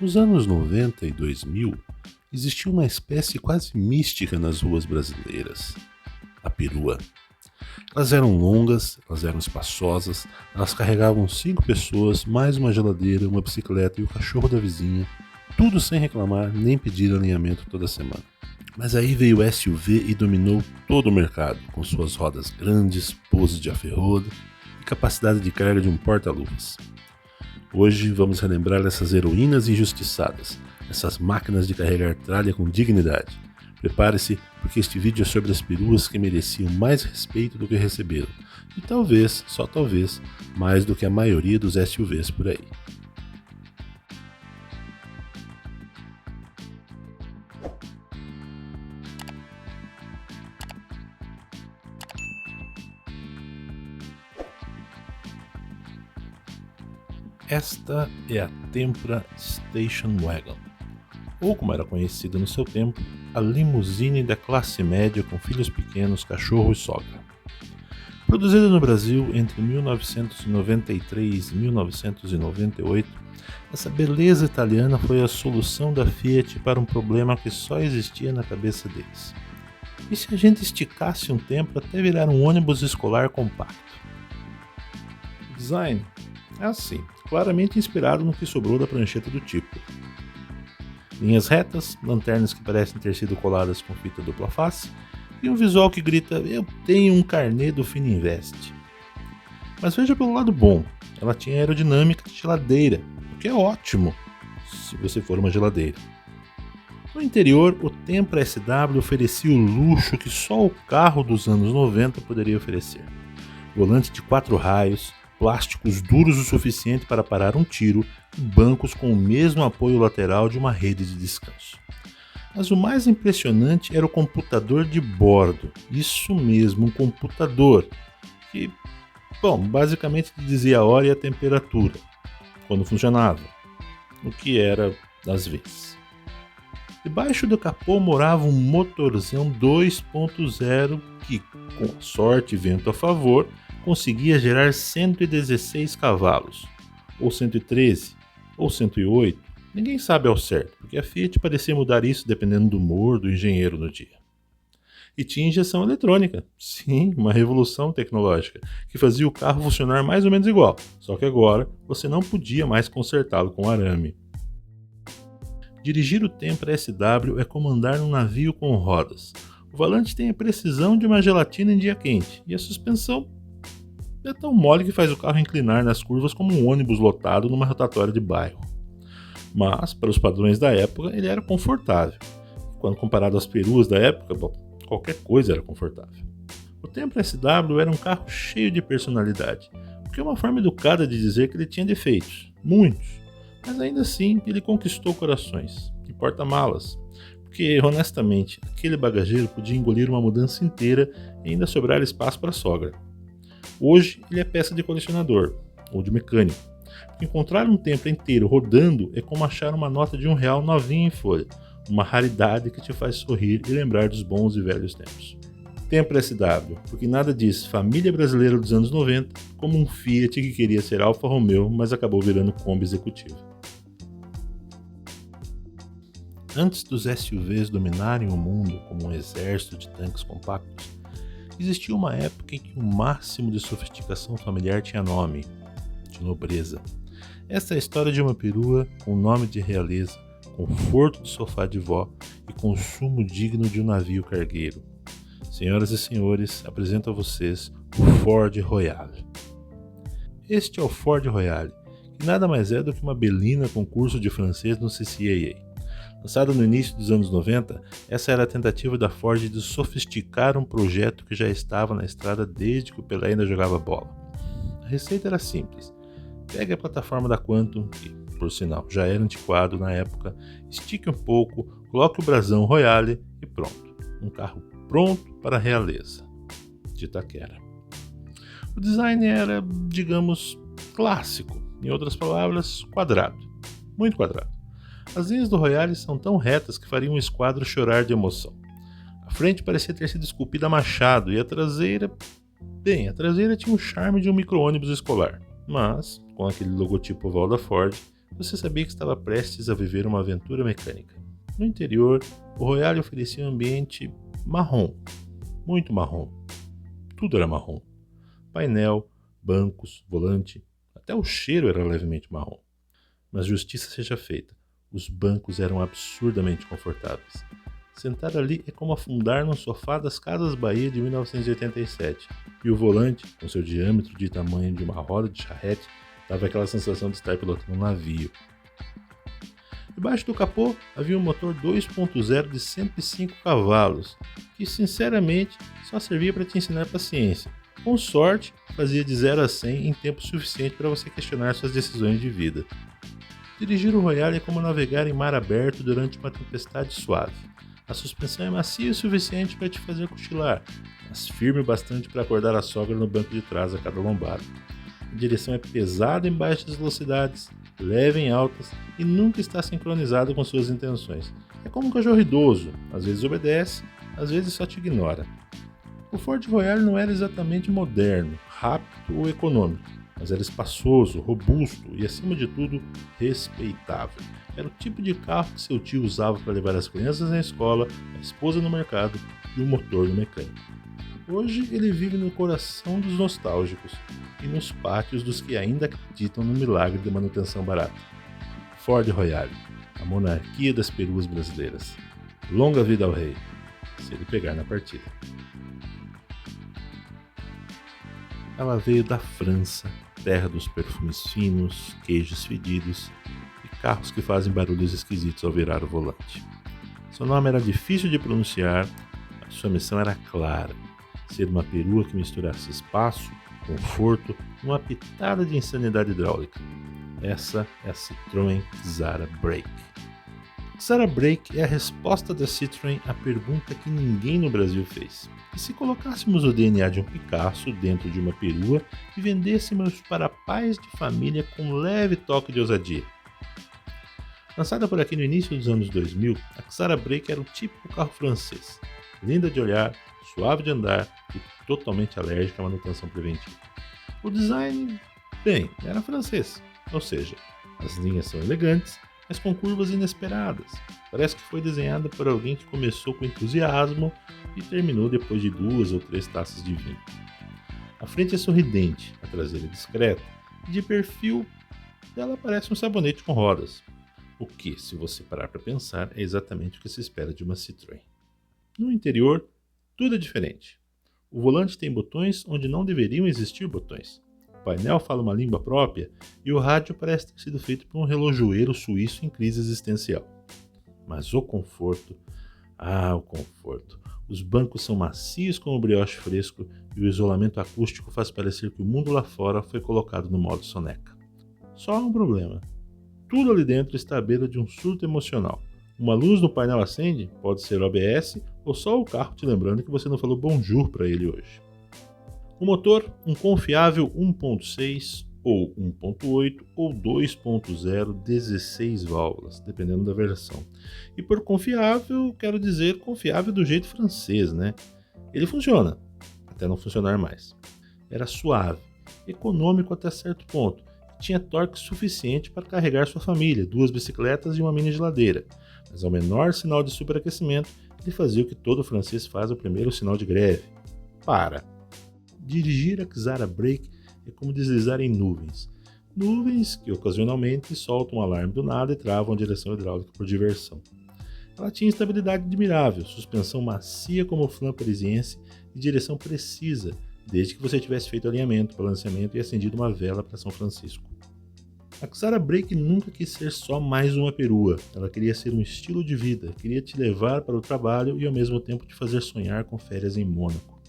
Nos anos 90 e 2000, existia uma espécie quase mística nas ruas brasileiras, a perua. Elas eram longas, elas eram espaçosas, elas carregavam 5 pessoas, mais uma geladeira, uma bicicleta e o cachorro da vizinha, tudo sem reclamar nem pedir alinhamento toda semana. Mas aí veio o SUV e dominou todo o mercado, com suas rodas grandes, poses de aferrodo e capacidade de carga de um porta-luvas. Hoje vamos relembrar essas heroínas injustiçadas, essas máquinas de carregar tralha com dignidade. Prepare-se, porque este vídeo é sobre as peruas que mereciam mais respeito do que receberam, e talvez, só talvez, mais do que a maioria dos SUVs por aí. Esta é a Tempra Station Wagon, ou como era conhecida no seu tempo, a limusine da classe média com filhos pequenos, cachorro e sogra. Produzida no Brasil entre 1993 e 1998, essa beleza italiana foi a solução da Fiat para um problema que só existia na cabeça deles. E se a gente esticasse um tempo até virar um ônibus escolar compacto? O design é assim, claramente inspirado no que sobrou da prancheta do tipo. Linhas retas, lanternas que parecem ter sido coladas com fita dupla face e um visual que grita: eu tenho um carnê do Fininvest. Mas veja pelo lado bom, ela tinha aerodinâmica de geladeira, o que é ótimo se você for uma geladeira. No interior, o Tempra SW oferecia o luxo que só o carro dos anos 90 poderia oferecer. Volante de 4 raios, plásticos duros o suficiente para parar um tiro e bancos com o mesmo apoio lateral de uma rede de descanso. Mas o mais impressionante era o computador de bordo. Isso mesmo, um computador que, basicamente dizia a hora e a temperatura, quando funcionava, o que era às vezes. Debaixo do capô morava um motorzão 2.0 que, com sorte e vento a favor, conseguia gerar 116 cavalos, ou 113, ou 108, ninguém sabe ao certo, porque a Fiat parecia mudar isso dependendo do humor do engenheiro no dia. E tinha injeção eletrônica, sim, uma revolução tecnológica, que fazia o carro funcionar mais ou menos igual, só que agora você não podia mais consertá-lo com arame. Dirigir o Tempra SW é como andar num navio com rodas. O volante tem a precisão de uma gelatina em dia quente, e a suspensão é tão mole que faz o carro inclinar nas curvas como um ônibus lotado numa rotatória de bairro. Mas, para os padrões da época, ele era confortável. Quando comparado às peruas da época, qualquer coisa era confortável. O Tempra SW era um carro cheio de personalidade, o que é uma forma educada de dizer que ele tinha defeitos, muitos, mas ainda assim ele conquistou corações e porta-malas, porque, honestamente, aquele bagageiro podia engolir uma mudança inteira e ainda sobrar espaço para a sogra. Hoje ele é peça de colecionador, ou de mecânico. Encontrar um Tempra inteiro rodando é como achar uma nota de R$1 novinha em folha, uma raridade que te faz sorrir e lembrar dos bons e velhos tempos. Tempra SW, porque nada diz família brasileira dos anos 90 como um Fiat que queria ser Alfa Romeo, mas acabou virando Kombi executiva. Antes dos SUVs dominarem o mundo como um exército de tanques compactos, existia uma época em que o máximo de sofisticação familiar tinha nome, de nobreza. Esta é a história de uma perua com nome de realeza, conforto de sofá de vó e consumo digno de um navio cargueiro. Senhoras e senhores, apresento a vocês o Ford Royale. Este é o Ford Royale, que nada mais é do que uma belina com curso de francês no CCAA. Lançado no início dos anos 90, essa era a tentativa da Ford de sofisticar um projeto que já estava na estrada desde que o Pelé ainda jogava bola. A receita era simples. Pegue a plataforma da Quantum, que, por sinal, já era antiquado na época, estique um pouco, coloque o brasão Royale e pronto. Um carro pronto para a realeza de Itaquera. O design era, digamos, clássico, em outras palavras, quadrado. Muito quadrado. As linhas do Royale são tão retas que fariam um esquadro chorar de emoção. A frente parecia ter sido esculpida a machado e a traseira tinha o charme de um micro-ônibus escolar, mas, com aquele logotipo oval da Ford, você sabia que estava prestes a viver uma aventura mecânica. No interior, o Royale oferecia um ambiente marrom, muito marrom. Tudo era marrom. Painel, bancos, volante, até o cheiro era levemente marrom. Mas justiça seja feita, os bancos eram absurdamente confortáveis. Sentar ali é como afundar num sofá das Casas Bahia de 1987, e o volante, com seu diâmetro de tamanho de uma roda de charrete, dava aquela sensação de estar pilotando um navio. Debaixo do capô havia um motor 2.0 de 105 cavalos, que sinceramente só servia para te ensinar paciência. Com sorte, fazia de 0 a 100 em tempo suficiente para você questionar suas decisões de vida. Dirigir o Royale é como navegar em mar aberto durante uma tempestade suave. A suspensão é macia o suficiente para te fazer cochilar, mas firme o bastante para acordar a sogra no banco de trás a cada lombada. A direção é pesada em baixas velocidades, leve em altas e nunca está sincronizada com suas intenções. É como um cachorro idoso, às vezes obedece, às vezes só te ignora. O Ford Royale não era exatamente moderno, rápido ou econômico, mas era espaçoso, robusto e, acima de tudo, respeitável. Era o tipo de carro que seu tio usava para levar as crianças na escola, a esposa no mercado e o motor no mecânico. Hoje ele vive no coração dos nostálgicos e nos pátios dos que ainda acreditam no milagre da manutenção barata. Ford Royale, a monarquia das peruas brasileiras. Longa vida ao rei, se ele pegar na partida. Ela veio da França, terra dos perfumes finos, queijos fedidos e carros que fazem barulhos esquisitos ao virar o volante. Seu nome era difícil de pronunciar, mas sua missão era clara: ser uma perua que misturasse espaço, conforto e uma pitada de insanidade hidráulica. Essa é a Citroën Xara Break. Xara Break é a resposta da Citroën à pergunta que ninguém no Brasil fez. E se colocássemos o DNA de um Picasso dentro de uma perua e vendêssemos para pais de família com um leve toque de ousadia? Lançada por aqui no início dos anos 2000, a Xara Break era o típico carro francês. Linda de olhar, suave de andar e totalmente alérgica à manutenção preventiva. O design, bem, era francês, ou seja, as linhas são elegantes, mas com curvas inesperadas. Parece que foi desenhada por alguém que começou com entusiasmo e terminou depois de 2 ou 3 taças de vinho. A frente é sorridente, a traseira é discreta, e de perfil ela parece um sabonete com rodas. O que, se você parar para pensar, é exatamente o que se espera de uma Citroën. No interior, tudo é diferente. O volante tem botões onde não deveriam existir botões. O painel fala uma língua própria e o rádio parece ter sido feito por um relojoeiro suíço em crise existencial. Mas o conforto... o conforto. Os bancos são macios como brioche fresco e o isolamento acústico faz parecer que o mundo lá fora foi colocado no modo soneca. Só há um problema. Tudo ali dentro está à beira de um surto emocional. Uma luz no painel acende, pode ser OBS ou só o carro te lembrando que você não falou bonjour para ele hoje. O motor, um confiável 1.6 ou 1.8 ou 2.0, 16 válvulas, dependendo da versão. E por confiável, quero dizer confiável do jeito francês, né? Ele funciona, até não funcionar mais. Era suave, econômico até certo ponto, e tinha torque suficiente para carregar sua família, 2 bicicletas e uma mini geladeira. Mas ao menor sinal de superaquecimento, ele fazia o que todo francês faz ao primeiro sinal de greve. Para! Dirigir a Xara Break é como deslizar em nuvens. Nuvens que ocasionalmente soltam um alarme do nada e travam a direção hidráulica por diversão. Ela tinha estabilidade admirável, suspensão macia como o flan parisiense e direção precisa, desde que você tivesse feito alinhamento, balanceamento e acendido uma vela para São Francisco. A Xara Break nunca quis ser só mais uma perua, ela queria ser um estilo de vida, queria te levar para o trabalho e ao mesmo tempo te fazer sonhar com férias em Mônaco.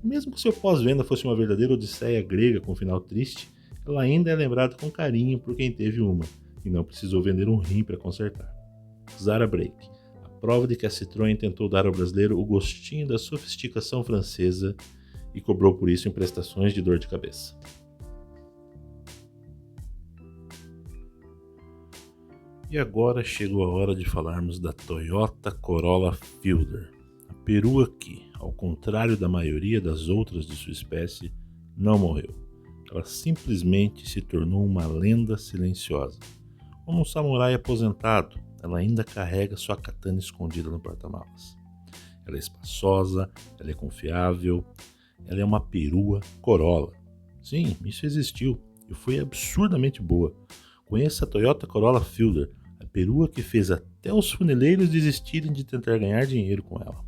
E mesmo que seu pós-venda fosse uma verdadeira odisseia grega com um final triste, ela ainda é lembrada com carinho por quem teve uma, e não precisou vender um rim para consertar. Xara Break, a prova de que a Citroën tentou dar ao brasileiro o gostinho da sofisticação francesa e cobrou por isso em prestações de dor de cabeça. E agora chegou a hora de falarmos da Toyota Corolla Fielder, a perua que, ao contrário da maioria das outras de sua espécie, não morreu. Ela simplesmente se tornou uma lenda silenciosa. Como um samurai aposentado, ela ainda carrega sua katana escondida no porta-malas. Ela é espaçosa, ela é confiável, ela é uma perua Corolla. Sim, isso existiu e foi absurdamente boa. Conheça a Toyota Corolla Fielder, a perua que fez até os funileiros desistirem de tentar ganhar dinheiro com ela.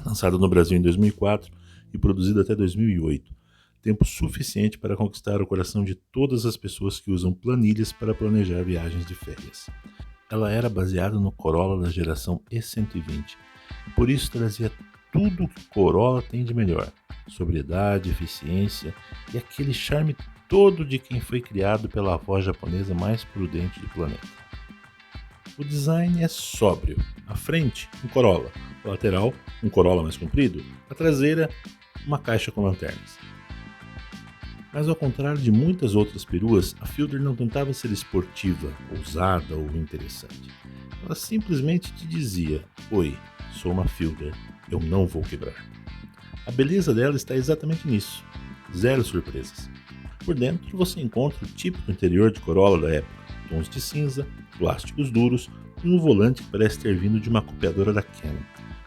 Lançada no Brasil em 2004 e produzida até 2008, tempo suficiente para conquistar o coração de todas as pessoas que usam planilhas para planejar viagens de férias. Ela era baseada no Corolla da geração E120, e por isso trazia tudo o que o Corolla tem de melhor: sobriedade, eficiência e aquele charme todo de quem foi criado pela avó japonesa mais prudente do planeta. O design é sóbrio. A frente, um Corolla. A lateral, um Corolla mais comprido. A traseira, uma caixa com lanternas. Mas ao contrário de muitas outras peruas, a Fielder não tentava ser esportiva, ousada ou interessante. Ela simplesmente te dizia: "Oi, sou uma Fielder, eu não vou quebrar." A beleza dela está exatamente nisso. Zero surpresas. Por dentro você encontra o típico interior de Corolla da época: tons de cinza, plásticos duros e um volante que parece ter vindo de uma copiadora da Canon.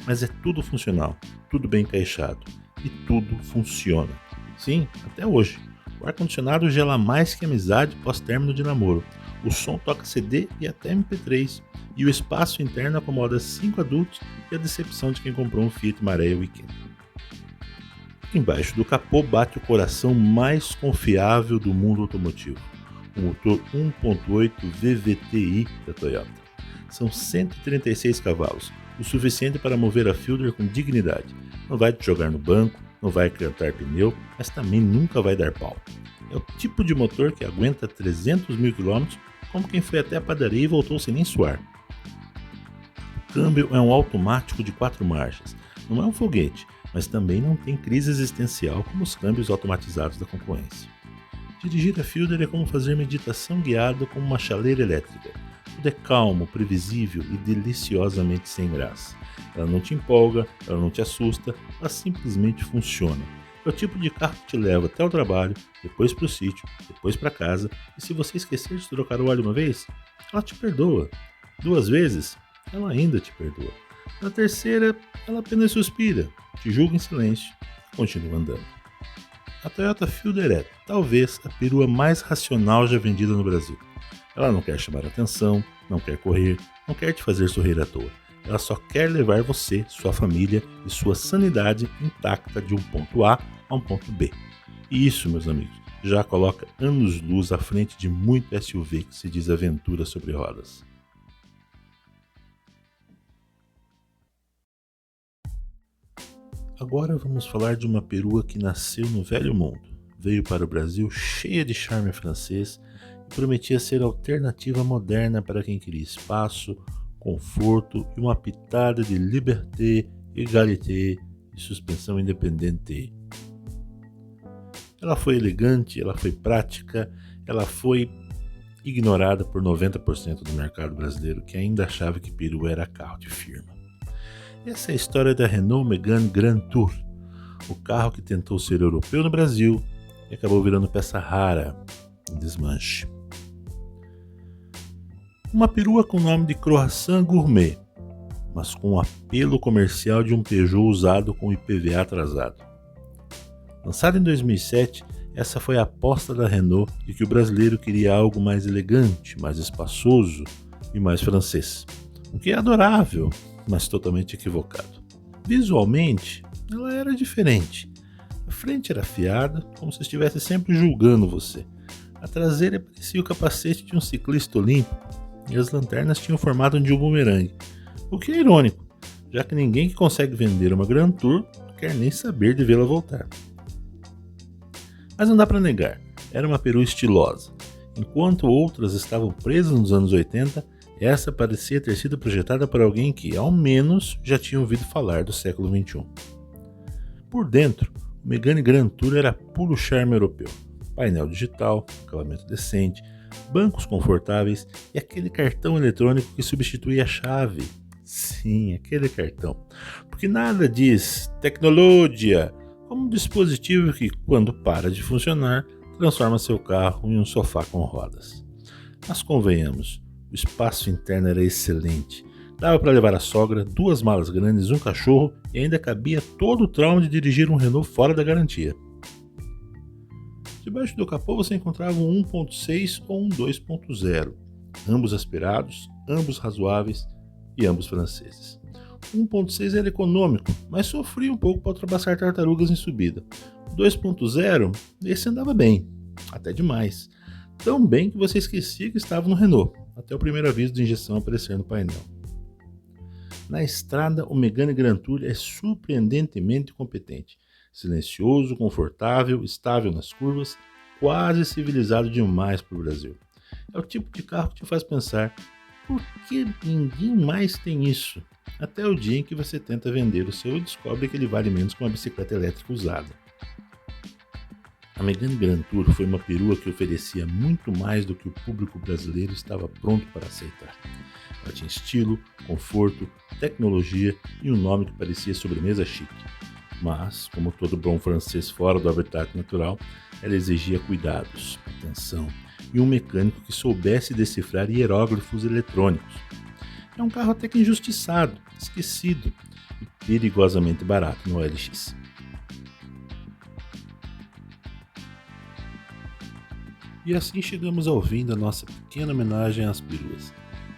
Mas é tudo funcional, tudo bem encaixado e tudo funciona. Sim, até hoje. O ar-condicionado gela mais que amizade pós-término de namoro. O som toca CD e até MP3. E o espaço interno acomoda 5 adultos e a decepção de quem comprou um Fiat Marea Weekend. Embaixo do capô bate o coração mais confiável do mundo automotivo: o motor 1.8 VVTi da Toyota. São 136 cavalos, o suficiente para mover a Fielder com dignidade. Não vai te jogar no banco, não vai cantar pneu, mas também nunca vai dar pau. É o tipo de motor que aguenta 300 mil km, como quem foi até a padaria e voltou sem nem suar. O câmbio é um automático de 4 marchas. Não é um foguete, mas também não tem crise existencial como os câmbios automatizados da concorrência. Dirigir a Fielder é como fazer meditação guiada com uma chaleira elétrica. Tudo é calmo, previsível e deliciosamente sem graça. Ela não te empolga, ela não te assusta, ela simplesmente funciona. É o tipo de carro que te leva até o trabalho, depois para o sítio, depois para casa, e se você esquecer de trocar o óleo uma vez, ela te perdoa. 2 vezes, ela ainda te perdoa. Na terceira, ela apenas suspira, te julga em silêncio e continua andando. A Toyota Fielder é, talvez, a perua mais racional já vendida no Brasil. Ela não quer chamar atenção, não quer correr, não quer te fazer sorrir à toa. Ela só quer levar você, sua família e sua sanidade intacta de um ponto A a um ponto B. E isso, meus amigos, já coloca anos-luz à frente de muito SUV que se diz aventura sobre rodas. Agora vamos falar de uma perua que nasceu no Velho Mundo, veio para o Brasil cheia de charme francês e prometia ser a alternativa moderna para quem queria espaço, conforto e uma pitada de liberté, égalité e suspensão independente. Ela foi elegante, ela foi prática, ela foi ignorada por 90% do mercado brasileiro, que ainda achava que perua era carro de firma. Essa é a história da Renault Megane Grand Tour, o carro que tentou ser europeu no Brasil e acabou virando peça rara em desmanche. Uma perua com nome de croissant gourmet, mas com o apelo comercial de um Peugeot usado com IPVA atrasado. Lançada em 2007, essa foi a aposta da Renault de que o brasileiro queria algo mais elegante, mais espaçoso e mais francês, o que é adorável, mas totalmente equivocado. Visualmente, ela era diferente. A frente era afiada, como se estivesse sempre julgando você. A traseira parecia o capacete de um ciclista olímpico e as lanternas tinham o formato de um bumerangue, o que é irônico, já que ninguém que consegue vender uma Grand Tour quer nem saber de vê-la voltar. Mas não dá para negar, era uma perua estilosa. Enquanto outras estavam presas nos anos 80, essa parecia ter sido projetada por alguém que, ao menos, já tinha ouvido falar do século XXI. Por dentro, o Megane Grand Tour era puro charme europeu. Painel digital, acabamento decente, bancos confortáveis e aquele cartão eletrônico que substituía a chave. Sim, aquele cartão. Porque nada diz tecnologia como um dispositivo que, quando para de funcionar, transforma seu carro em um sofá com rodas. Mas convenhamos, o espaço interno era excelente. Dava para levar a sogra, 2 malas grandes, um cachorro e ainda cabia todo o trauma de dirigir um Renault fora da garantia. Debaixo do capô você encontrava um 1.6 ou um 2.0, ambos aspirados, ambos razoáveis e ambos franceses. O 1.6 era econômico, mas sofria um pouco para ultrapassar tartarugas em subida. O 2.0, esse andava bem, até demais. Tão bem que você esquecia que estava no Renault, até o primeiro aviso de injeção aparecer no painel. Na estrada, o Megane Grand Tour é surpreendentemente competente. Silencioso, confortável, estável nas curvas, quase civilizado demais para o Brasil. É o tipo de carro que te faz pensar, por que ninguém mais tem isso? Até o dia em que você tenta vender o seu e descobre que ele vale menos que uma bicicleta elétrica usada. A Megane Grand Tour foi uma perua que oferecia muito mais do que o público brasileiro estava pronto para aceitar. Ela tinha estilo, conforto, tecnologia e um nome que parecia sobremesa chique. Mas, como todo bom francês fora do habitat natural, ela exigia cuidados, atenção e um mecânico que soubesse decifrar hieróglifos eletrônicos. É um carro até que injustiçado, esquecido e perigosamente barato no OLX. E assim chegamos ao fim da nossa pequena homenagem às peruas,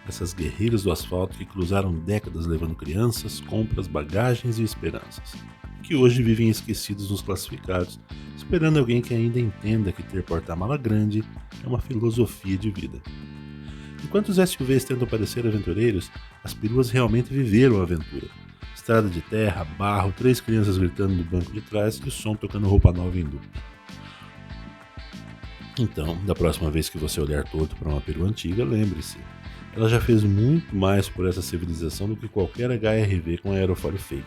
essas guerreiras do asfalto que cruzaram décadas levando crianças, compras, bagagens e esperanças, que hoje vivem esquecidos nos classificados, esperando alguém que ainda entenda que ter porta-mala grande é uma filosofia de vida. Enquanto os SUVs tentam parecer aventureiros, as peruas realmente viveram a aventura. Estrada de terra, barro, 3 crianças gritando no banco de trás e o som tocando roupa nova em loop. Então, da próxima vez que você olhar torto para uma perua antiga, lembre-se, ela já fez muito mais por essa civilização do que qualquer HRV com aerofólio fake.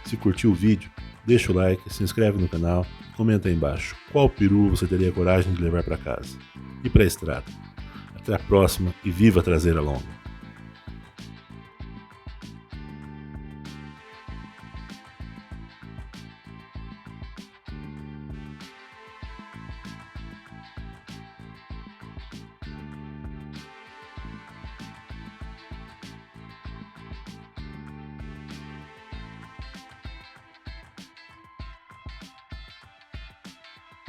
Se curtiu o vídeo, deixa o like, se inscreve no canal, comenta aí embaixo qual peru você teria coragem de levar para casa e para a estrada. Até a próxima e viva a traseira longa!